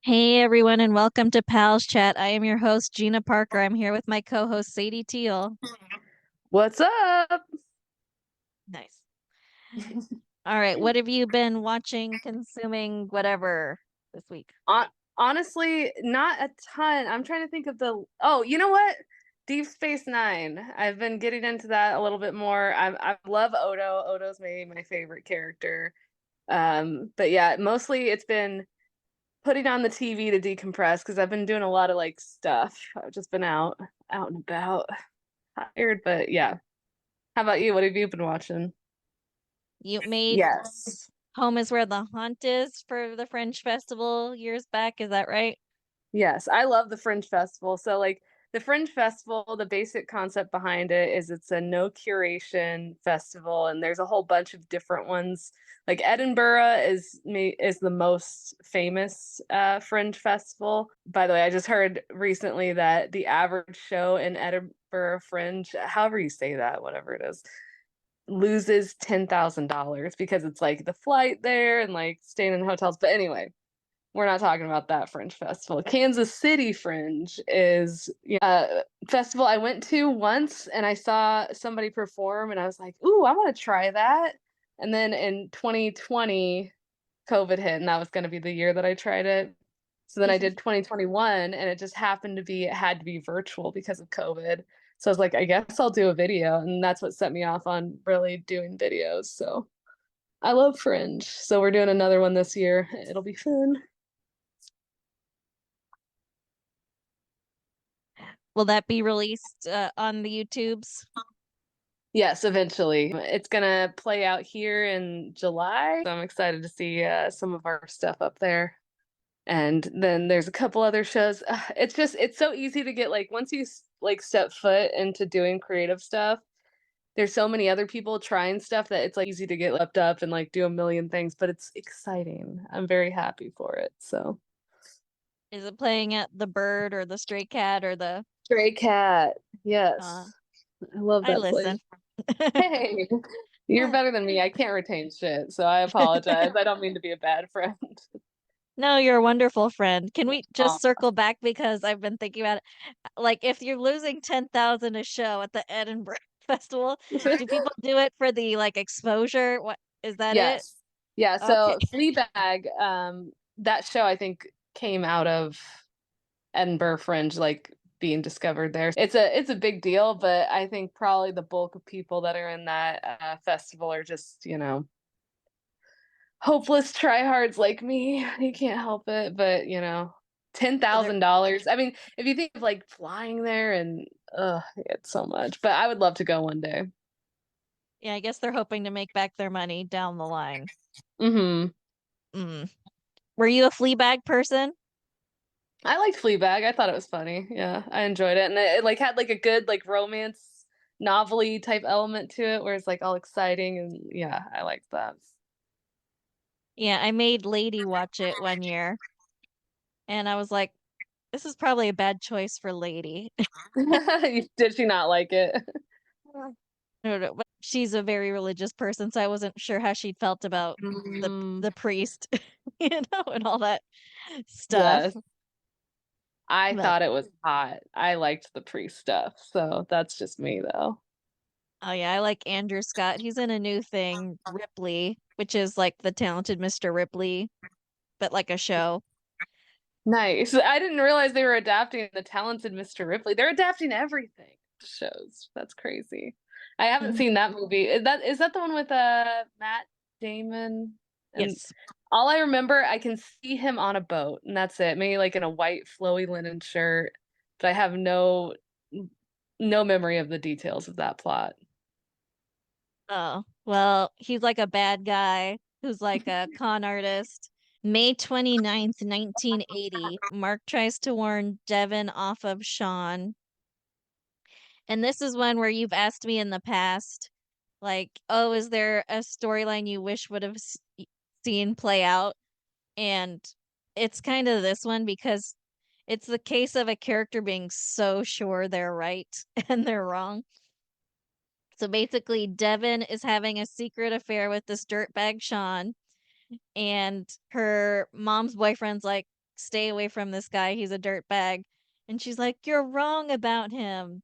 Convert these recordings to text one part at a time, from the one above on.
Hey everyone, and welcome to Pals Chat. I am your host, Gina Parker. I'm here with my co-host, Sadie Teal. What's up? Nice. All right, what have you been watching, consuming, whatever this week? Hon- Honestly, not a ton. I'm trying to think of Oh, you know what? Deep Space Nine. I've been getting into that a little bit more. I love Odo. Odo's maybe my favorite character. But yeah, mostly it's been putting on the TV to decompress because I've been doing a lot of like stuff. I've just been out and about, tired, but yeah. How about you? What have you been watching? You made Yes. Home is Where the Haunt Is for the Fringe Festival years back, is that right? Yes, I love the Fringe Festival. So, like, the Fringe Festival, the basic concept behind it is it's a no curation festival, and there's a whole bunch of different ones. Like Edinburgh is the most famous Fringe Festival. By the way, I just heard recently that the average show in Edinburgh Fringe, however you say that, whatever it is, loses $10,000 because it's like the flight there and like staying in hotels. But anyway, we're not talking about that Fringe festival. Kansas City Fringe is a festival I went to once and I saw somebody perform and I was like, ooh, I want to try that. And then in 2020, COVID hit and that was going to be the year that I tried it. So then I did 2021 and it just happened to be, it had to be virtual because of COVID. So I was like, I guess I'll do a video. And that's what set me off on really doing videos. So I love Fringe. So we're doing another one this year. It'll be fun. Will that be released on the YouTubes? Yes, eventually. It's gonna play out here in July. So I'm excited to see some of our stuff up there. And then there's a couple other shows. It's so easy to get like once you like step foot into doing creative stuff, there's so many other people trying stuff that it's like easy to get leapt up and like do a million things, but it's exciting. I'm very happy for it. So Is it playing at the Bird or the Stray Cat or the Stray Cat. uh Yes. I love I that listen. place. Hey, you're better than me. I can't retain shit, so I apologize. I don't mean to be a bad friend. No, you're a wonderful friend. Can we Aw. just circle back because I've been thinking about it. Like if you're losing 10,000 a show at the Edinburgh Festival, do people do it for the like exposure? What is that it? Yes. Yeah, Okay. so Fleabag, that show I think came out of Edinburgh Fringe, like being discovered there. It's a big deal, but I think probably the bulk of people that are in that festival are just, hopeless tryhards like me. You can't help it, but ten So they're thousand dollars. I mean, if you think of like flying there and it's so much. But I would love to go one day. yeah, I guess they're hoping to make back their money down the line. Hmm. Mm. Were you a Fleabag person? I liked Fleabag. I thought it was funny. Yeah, I enjoyed it, and it like had like a good like romance novelty type element to it, where it's like all exciting and yeah, I liked that. Yeah, I made Lady watch it one year, and I was like, this is probably a bad choice for Lady. Did she not like it? No, no, but she's a very religious person, so I wasn't sure how she felt about the Mm, the priest, and all that stuff. yes. I But thought it was hot. I liked the pre stuff, so that's just me though. oh yeah, I like Andrew Scott. He's in a new thing, Ripley, which is like the talented Mr. Ripley, but like a show. Nice. I didn't realize they were adapting The Talented Mr. Ripley. They're adapting everything to shows. That's crazy. I haven't Mhm. seen that movie. Is that the one with Matt Damon? And Yes. all I remember, I can see him on a boat, and that's it. Maybe like in a white flowy linen shirt, but I have no memory of the details of that plot. Oh, well, he's like a bad guy who's like a con artist. May 29th, 1980, Mark tries to warn Devin off of Sean. And this is one where you've asked me in the past, like, oh, is there a storyline you wish would have seen play out? And it's kind of this one because it's the case of a character being so sure they're right and they're wrong. So basically, Devin is having a secret affair with this dirtbag Sean, and her mom's boyfriend's like stay away from this guy. He's a dirtbag. And she's like, "You're wrong about him."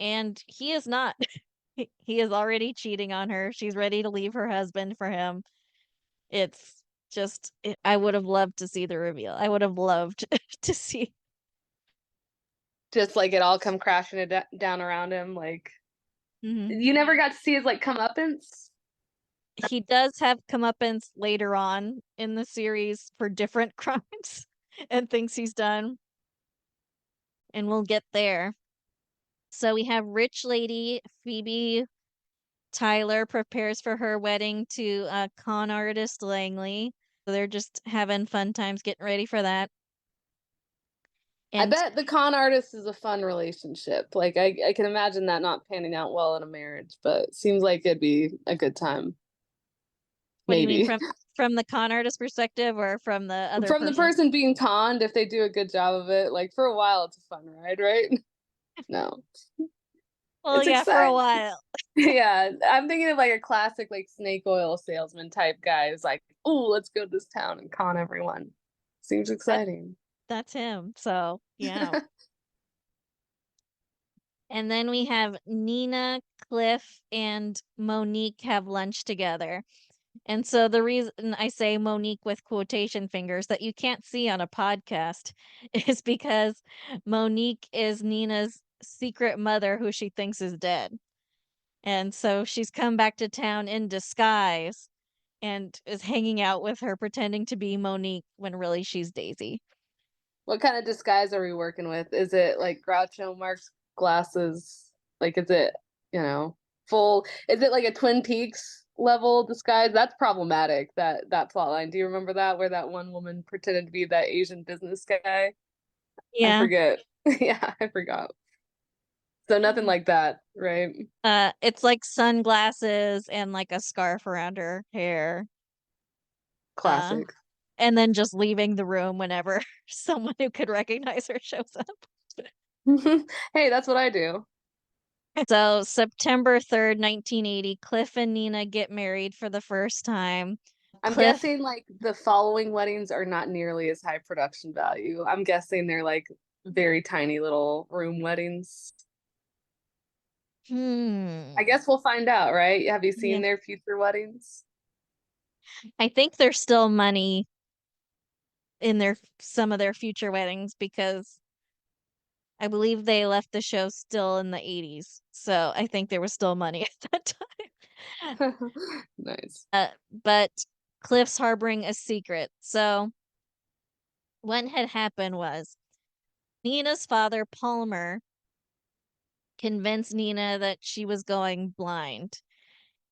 And he is not. He is already cheating on her. She's ready to leave her husband for him. It's just, I would have loved to see the reveal. I would have loved to see. Just like it all come crashing down around him. Like Mhm. you never got to see his like comeuppance. He does have comeuppance later on in the series for different crimes and things he's done, and we'll get there. So we have rich lady Phoebe Tyler prepares for her wedding to con artist Langley. So they're just having fun times getting ready for that. I And bet the con artist is a fun relationship. Like I can imagine that not panning out well in a marriage, but it seems like it'd be a good time. what do you mean Maybe. from the con artist perspective or from the other From the person? person being conned, if they do a good job of it, like for a while it's a fun ride, right? No. Well, It's yeah, for a exciting. while. Yeah, I'm thinking of like a classic like snake oil salesman type guy who's like, "Oh, let's go to this town and con everyone." Seems That exciting. that's him. So, yeah. And then we have Nina, Cliff, and Monique have lunch together. And so the reason I say Monique with quotation fingers that you can't see on a podcast is because Monique is Nina's secret mother who she thinks is dead. And so she's come back to town in disguise and is hanging out with her pretending to be Monique when really she's Daisy. What kind of disguise are we working with? Is it like Groucho Marx glasses? Like, is it, you know, full? Is it like a Twin Peaks level disguise? That's problematic. That plot line. Do you remember that where that one woman pretended to be that Asian business guy? I Yeah. forget. Yeah, I forgot. So nothing like that, right? It's like sunglasses and like a scarf around her hair. Uh, Classic. and then just leaving the room whenever someone who could recognize her shows up. Hey, that's what I do. So, September 3rd, 1980, Cliff and Nina get married for the first time. I'm Cliff, guessing like the following weddings are not nearly as high production value. I'm guessing they're like very tiny little room weddings. I hmm, guess we'll find out, right? Have you seen yeah, their future weddings? I think there's still money in their some of their future weddings because I believe they left the show still in the 80s. So, I think there was still money at that time. Nice. But Cliff's harboring a secret. So, what had happened was Nina's father, Palmer, convinced Nina that she was going blind.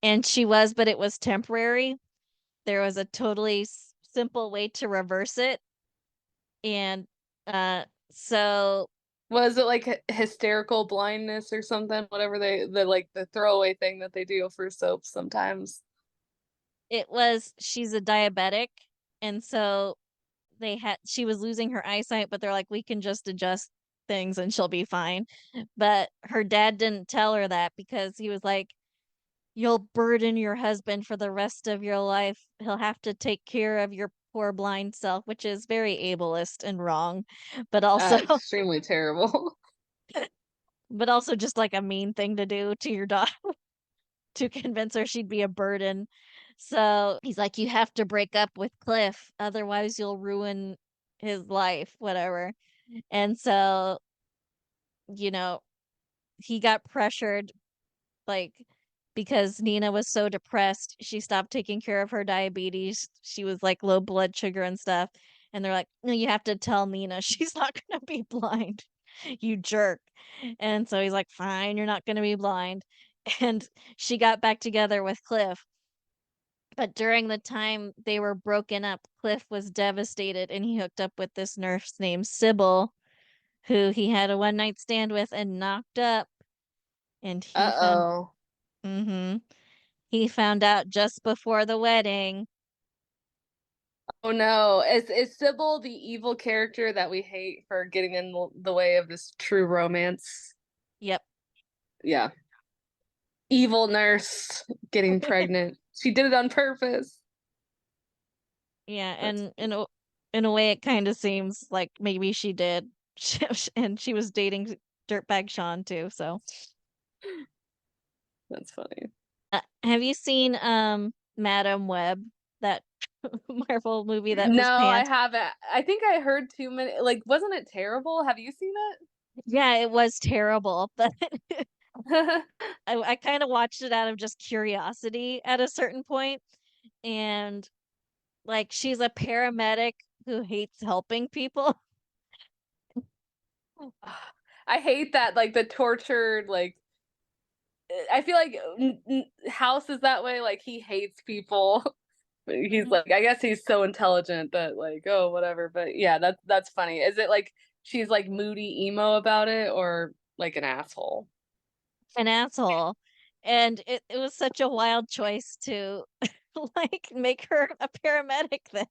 And she was, but it was temporary. There was a totally simple way to reverse it. And so Was it like hysterical blindness or something? Whatever the like the throwaway thing that they do for soaps sometimes. it was she's a diabetic. And so she was losing her eyesight, but they're like, we can just adjust things and she'll be fine. But her dad didn't tell her that because he was like, you'll burden your husband for the rest of your life. He'll have to take care of your poor blind self, which is very ableist and wrong, but also Extremely terrible. but also just like a mean thing to do to your daughter to convince her she'd be a burden. So he's like, you have to break up with Cliff, otherwise you'll ruin his life, whatever. And so, you know, he got pressured like because Nina was so depressed, she stopped taking care of her diabetes. She was like low blood sugar and stuff. And they're like, no, you have to tell Nina she's not going to be blind, you jerk. And so he's like, fine, you're not going to be blind. And she got back together with Cliff. But during the time they were broken up, Cliff was devastated and he hooked up with this nurse named Sybil, who he had a one night stand with and knocked up. And Uh-oh. mm-hmm. He found out just before the wedding. Oh no. Is Sybil the evil character that we hate for getting in the way of this true romance? Yep. Yeah. Evil nurse getting pregnant. She did it on purpose. Yeah, That's and funny. In a way, it kind of seems like maybe she did. And she was dating Dirtbag Sean too, so. That's funny. Have you seen Madam Web, that Marvel movie that No, was I panned? haven't. I think I heard too many. Like, wasn't it terrible? Have you seen Yeah, it was terrible, but it? I kind of watched it out of just curiosity at a certain point, and like she's a paramedic who hates helping people. I hate that, like the tortured, like I feel like House is that way. Like he hates people. But he's Mhm. like, I guess he's so intelligent that like, oh, whatever. But yeah, that's funny. Is it like she's like moody emo about it, or like an asshole? An asshole. And it was such a wild choice to like make her a paramedic then.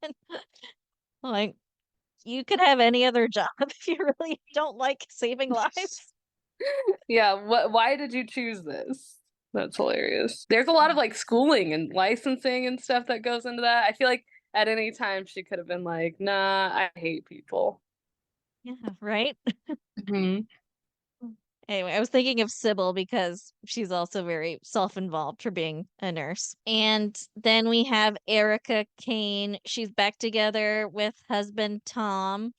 Like you could have any other job if you really don't like saving lives. Yeah, what why did you choose this? That's hilarious. There's a lot of like schooling and licensing and stuff that goes into that. I feel like at any time she could have been like, nah, I hate people. Yeah, right? Hmm. Anyway, I was thinking of Sybil because she's also very self-involved for being a nurse. And then we have Erica Kane. She's back together with husband Tom,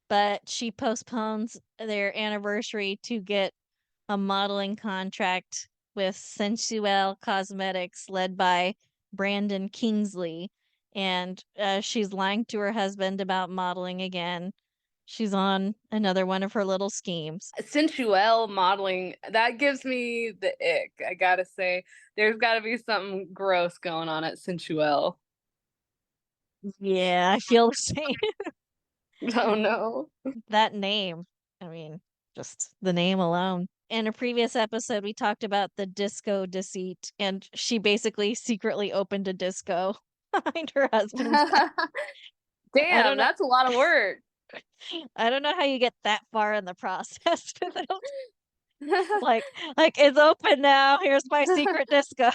but she postpones their anniversary to get a modeling contract with Sensuel Cosmetics, led by Brandon Kingsley. And she's lying to her husband about modeling again. She's on another one of her little schemes. Sensuel modeling, that gives me the ick. I gotta say, there's gotta be something gross going on at Sensuel. Yeah, I feel the same. Oh no. That name, I mean, just the name alone. In a previous episode, we talked about the disco deceit, and she basically secretly opened a disco behind her husband's back. I don't Damn, know. that's a lot of work. I don't know how you get that far in the process without like like it's open now. Here's my secret disco.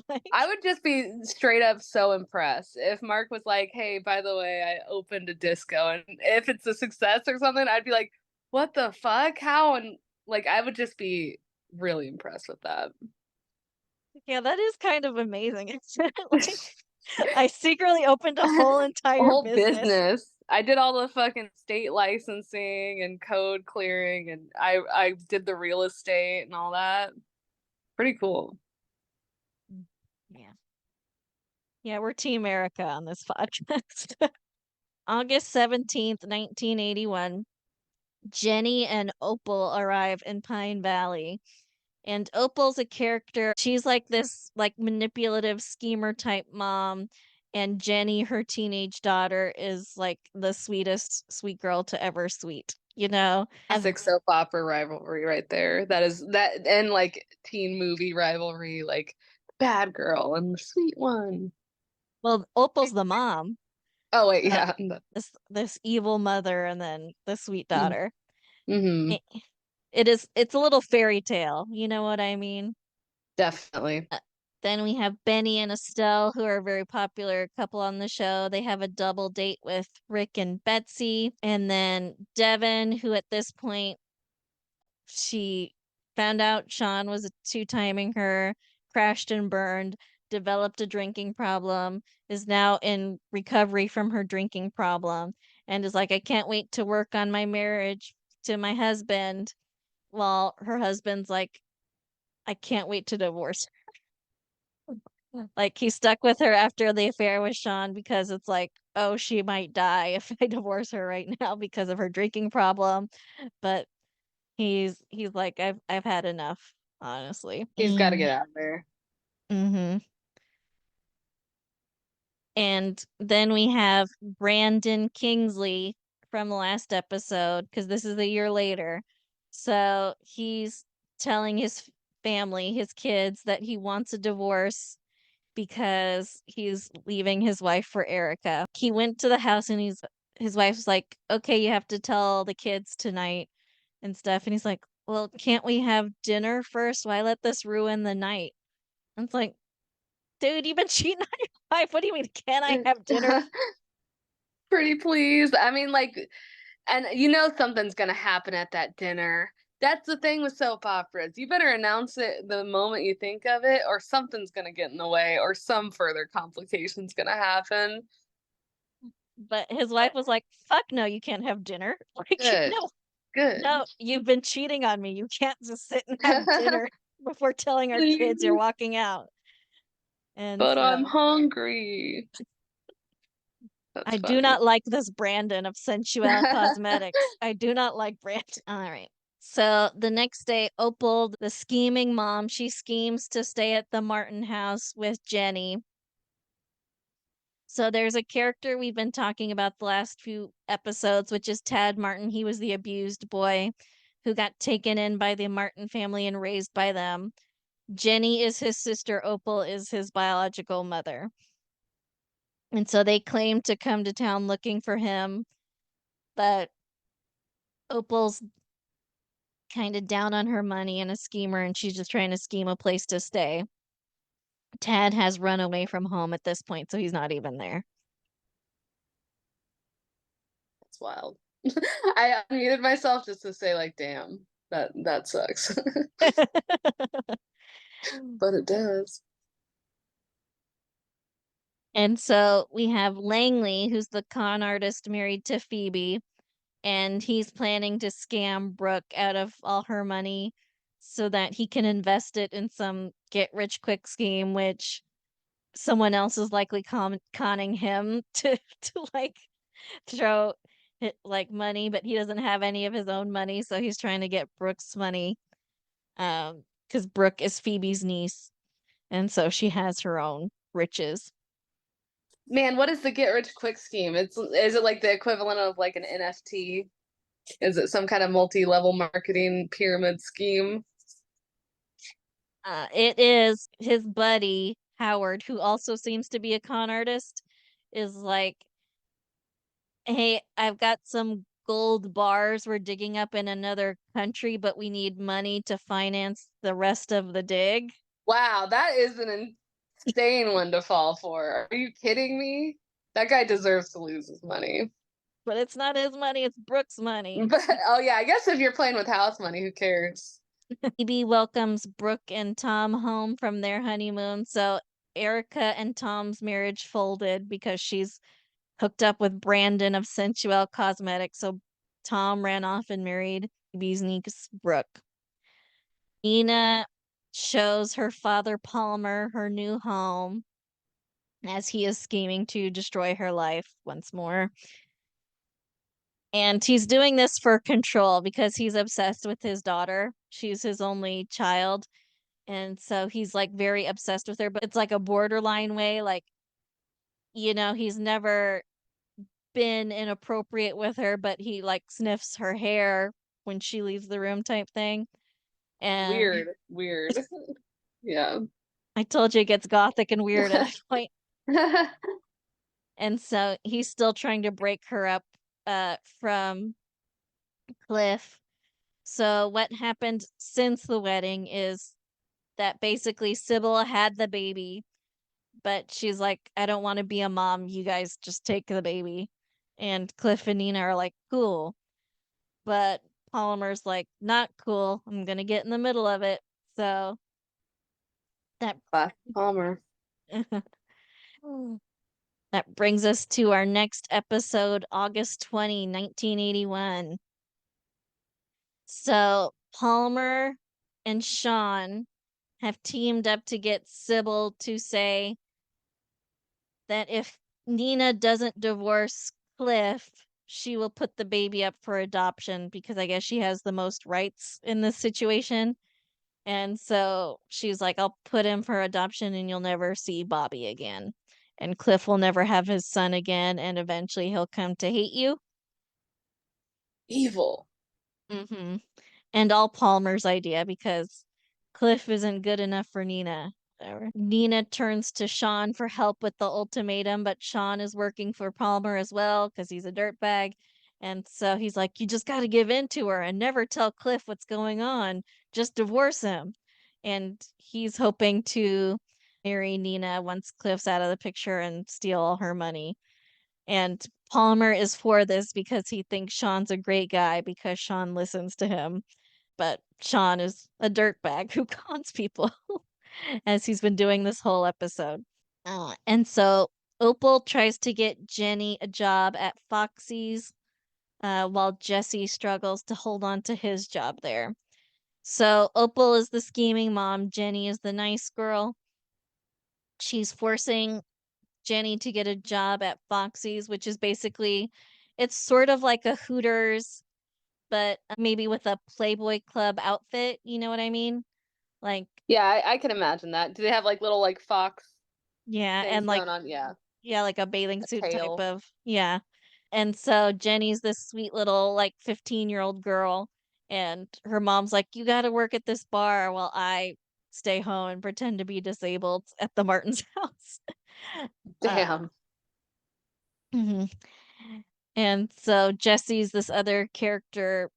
Like, I would just be straight up so impressed if Mark was like, "Hey, by the way, I opened a disco," and if it's a success or something, I'd be like, "What the fuck? How?" And like, I would just be really impressed with that. yeah, that is kind of amazing. It's like I secretly opened a whole A entire whole business. business. I did all the fucking state licensing and code clearing, and I did the real estate and all that. Pretty cool. Yeah. Yeah, we're Team Erica on this podcast. August 17th, 1981, Jenny and Opal arrive in Pine Valley. And Opal's a character. She's like this like manipulative schemer type mom. And Jenny, her teenage daughter, is like the sweetest sweet girl to ever sweet, you know? Classic soap opera rivalry right there. That is that and like teen movie rivalry, like bad girl and the sweet one. Well, Opal's the mom, Oh wait, uh, yeah. this evil mother, and then the sweet daughter. Mm-hmm. It, it's a little fairy tale, you know what I mean? Definitely. Uh, Then we have Benny and Estelle, who are a very popular couple on the show. They have a double date with Rick and Betsy. And then Devin, who at this point, she found out Sean was two-timing her, crashed and burned, developed a drinking problem, is now in recovery from her drinking problem, and is like, I can't wait to work on my marriage to my husband. While her husband's like, I can't wait to divorce. Like he's stuck with her after the affair with Sean because it's like, oh, she might die if I divorce her right now because of her drinking problem. But he's like, I've had enough, honestly. He's got to get out of there. Mm-hmm. And then we have Brandon Kingsley from the last episode, because this is a year later. So he's telling his family, his kids, that he wants a divorce because he's leaving his wife for Erica. He went to the house and his wife's like, "Okay, you have to tell the kids tonight and stuff." And he's like, "Well, can't we have dinner first? Why let this ruin the night?" And it's like, dude, you've been cheating on your wife. What do you mean, can I have dinner? Pretty please. I mean, like, and you know something's gonna happen at that dinner. That's the thing with soap operas. You better announce it the moment you think of it, or something's gonna get in the way, or some further complications gonna happen. But his wife was like, "Fuck no, you can't have dinner." Like, Good, "No, good. no, you've been cheating on me. You can't just sit and have dinner before telling our kids you're Please, walking out." And but I'm so hungry. That's I do funny. not like this Brandon of Sensual Cosmetics. I do not like Brandon. All right. So the next day, Opal, the scheming mom, she schemes to stay at the Martin house with Jenny. So there's a character we've been talking about the last few episodes, which is Tad Martin. He was the abused boy who got taken in by the Martin family and raised by them. Jenny is his sister, Opal is his biological mother. And so they claim to come to town looking for him, but Opal's kind of down on her money and a schemer, and she's just trying to scheme a place to stay. Tad has run away from home at this point, so he's not even there. That's wild. I unmuted myself just to say, like, damn, that sucks. But it does. And so we have Langley, who's the con artist married to Phoebe, and he's planning to scam Brooke out of all her money so that he can invest it in some get rich quick scheme, which someone else is likely conning him to like throw like money, but he doesn't have any of his own money, so he's trying to get Brooke's money. Because Brooke is Phoebe's niece, and so she has her own riches. Man, what is the get rich quick scheme? Is it like the equivalent of like an NFT? Is it some kind of multi-level marketing pyramid scheme? It is his buddy Howard, who also seems to be a con artist, is like, "Hey, I've got some gold bars we're digging up in another country, but we need money to finance the rest of the dig." Wow, that is an insane one to fall for. Are you kidding me? That guy deserves to lose his money. But it's not his money, it's Brooke's money. But oh yeah, I guess if you're playing with house money, who cares? Phoebe welcomes Brooke and Tom home from their honeymoon, so Erica and Tom's marriage folded because she's hooked up with Brandon of Sensual Cosmetics. So Tom ran off and married Phoebe's niece, Brooke. Nina shows her father Palmer her new home as he is scheming to destroy her life once more. And he's doing this for control because he's obsessed with his daughter. She's his only child. And so he's like very obsessed with her, but it's like a borderline way. Like, he's never been inappropriate with her, but he like sniffs her hair when she leaves the room type thing. And Weird, weird. Yeah. I told you it gets gothic and weird at a point. And so he's still trying to break her up from Cliff. So what happened since the wedding is that basically Sybil had the baby, but she's like, I don't want to be a mom. You guys just take the baby. And Cliff and Nina are like, cool. But Polymer's like, not cool. I'm gonna get in the middle of it. So that Class Palmer. that brings us to our next episode, August 20, 1981. So Palmer and Sean have teamed up to get Sybil to say that if Nina doesn't divorce Cliff, she will put the baby up for adoption because I guess she has the most rights in this situation. And so she's like, I'll put him for adoption and you'll never see Bobby again. And Cliff will never have his son again. And eventually he'll come to hate you. Evil. Hmm. And all Palmer's idea because Cliff isn't good enough for Nina. Whatever. Nina turns to Sean for help with the ultimatum, but Sean is working for Palmer as well because he's a dirtbag. And so he's like, you just got to give in to her and never tell Cliff what's going on. Just divorce him. And he's hoping to marry Nina once Cliff's out of the picture and steal all her money. And Palmer is for this because he thinks Sean's a great guy because Sean listens to him. But Sean is a dirtbag who cons people, as he's been doing this whole episode. And so Opal tries to get Jenny a job at Foxy's, while Jesse struggles to hold on to his job there. So Opal is the scheming mom, Jenny is the nice girl. She's forcing Jenny to get a job at Foxy's, which is basically, it's sort of like a Hooters, but maybe with a Playboy Club outfit. You know what I mean? Like, Yeah, I can imagine that. Do they have like little like fox yeah, things and like, going on? Yeah, yeah, like a bathing a suit type tail. of, yeah. And so Jenny's this sweet little like 15-year-old girl, and her mom's like, "You got to work at this bar while I stay home and pretend to be disabled at the Martins' house." Uh, Damn. mhm. And so Jesse's this other character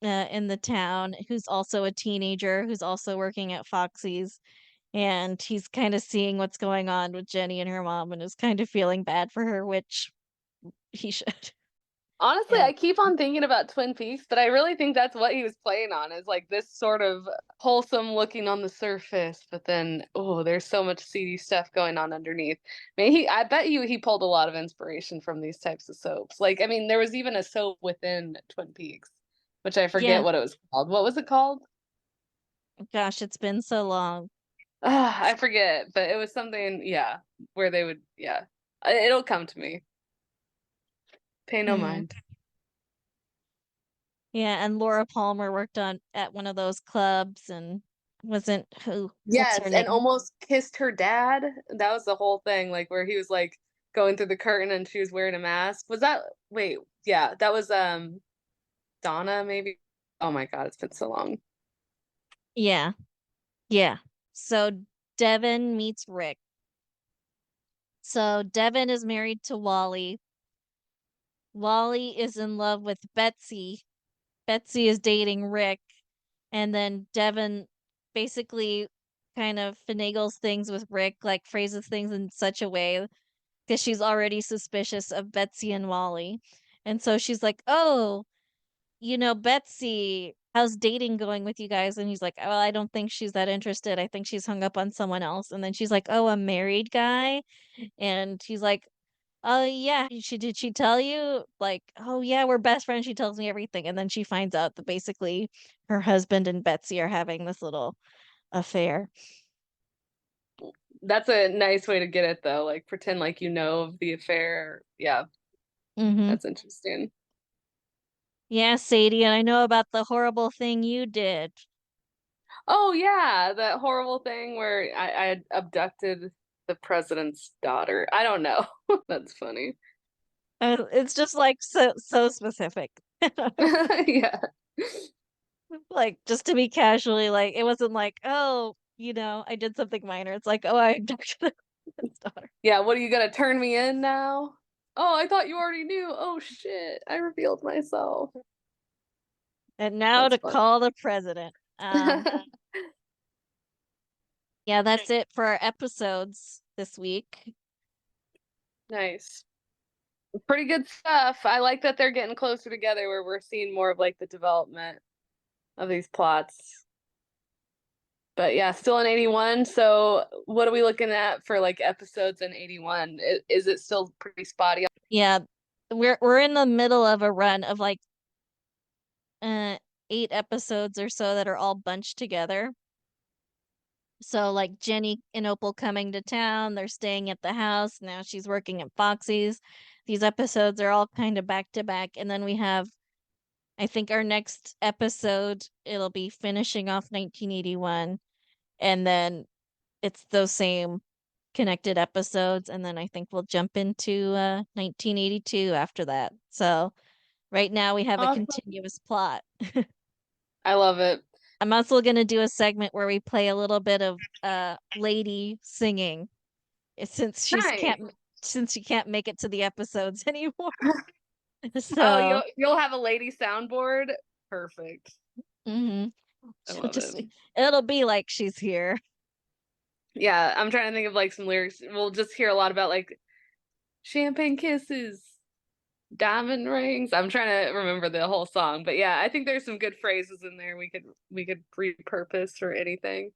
in the town who's also a teenager who's also working at Foxy's, and he's kind of seeing what's going on with Jenny and her mom and is kind of feeling bad for her, which he should. Honestly, And I keep on thinking about Twin Peaks, but I really think that's what he was playing on is like this sort of wholesome looking on the surface, but then oh, there's so much seedy stuff going on underneath. I bet you he pulled a lot of inspiration from these types of soaps. Like, I mean, there was even a soap within Twin Peaks, which I forget yeah, what it was called. What was it called? gosh, it's been so long. Ah, I forget, but it was something, yeah, where they would, yeah. It'll come to me. Pay no Hmm. mind. Yeah, and Laura Palmer worked on at one of those clubs and wasn't what's her Yes, and name? almost kissed her dad. That was the whole thing, like where he was like going through the curtain and she was wearing a mask. Was that, wait, yeah, that was Donna maybe. Oh my God, it's been so long. Yeah, yeah. So Devin meets Rick. So Devin is married to Wally. Wally is in love with Betsy. Betsy is dating Rick, and then Devin basically kind of finagles things with Rick, like phrases things in such a way because she's already suspicious of Betsy and Wally. And so she's like, "Oh, Betsy, how's dating going with you guys?" And he's like, "Oh, I don't think she's that interested. I think she's hung up on someone else." And then she's like, "Oh, a married guy?" And he's like, "Oh, yeah, did she tell you?" Like, "Oh, yeah, we're best friends. She tells me everything." And then she finds out that basically her husband and Betsy are having this little affair. That's a nice way to get it though. Like pretend like you know of the affair. Yeah, Mm-hmm. that's interesting. Yeah, Sadie, and I know about the horrible thing you did. Oh yeah, that horrible thing where I had abducted the president's daughter. I don't know. That's funny. It's just like so specific. Yeah. Like just to be casually like it wasn't like, "Oh, I did something minor." It's like, "Oh, I abducted his daughter." Yeah, what are you gonna turn me in now? Oh, I thought you already knew. Oh shit, I revealed myself. And now That's to fun. call the president. Yeah, that's it for our episodes this week. Nice. Pretty good stuff. I like that they're getting closer together where we're seeing more of like the development of these plots. But yeah, still in 81. So what are we looking at for like episodes in 81? Is it still pretty spotty? Yeah, we're in the middle of a run of like uh 8 episodes or so that are all bunched together. So like Jenny and Opal coming to town, they're staying at the house. Now she's working at Foxy's. These episodes are all kind of back to back. And then we have, I think our next episode, it'll be finishing off 1981. And then it's those same connected episodes. And then I think we'll jump into 1982 after that. So right now we have a Awesome. continuous plot. I love it. I'm also going to do a segment where we play a little bit of lady singing since Nice. she can't make it to the episodes anymore. Oh, So, you'll have a lady soundboard? Perfect. mhm. I She'll love just it. it'll be like she's here. Yeah, I'm trying to think of like some lyrics. We'll just hear a lot about like Champagne kisses, diamond rings. I'm trying to remember the whole song, but yeah, I think there's some good phrases in there we could repurpose for anything.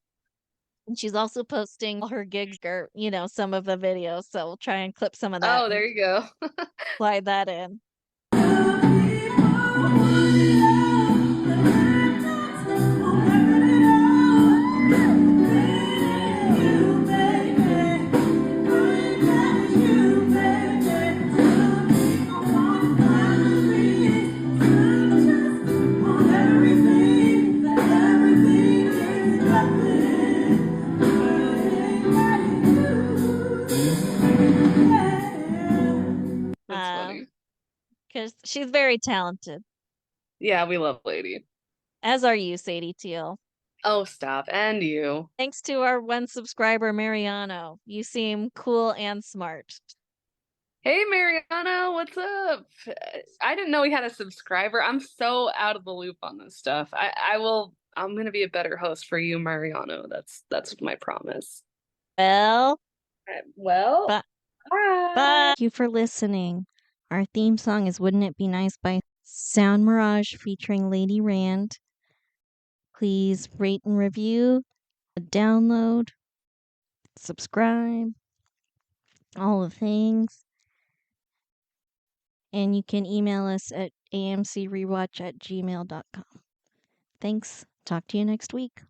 And she's also posting all her gigs or, some of the videos. So we'll try and clip some of that Oh, and there you go. slide that in. That's funny. Because she's very talented, Yeah, we love Lady. as are you, Sadie Teal. Oh, stop. And you. Thanks to our one subscriber, Mariano. You seem cool and smart. Hey, Mariana, what's up? I didn't know we had a subscriber. I'm so out of the loop on this stuff. I'm gonna be a better host for you, Mariano. That's my promise. Well, Well, bye. bye. Bye. Thank you for listening. Our theme song is Wouldn't It Be Nice by Sound Mirage featuring Lady Rand. Please rate and review, download, subscribe, all the things. And you can email us at amcrewatch@gmail.com. Thanks. Talk to you next week.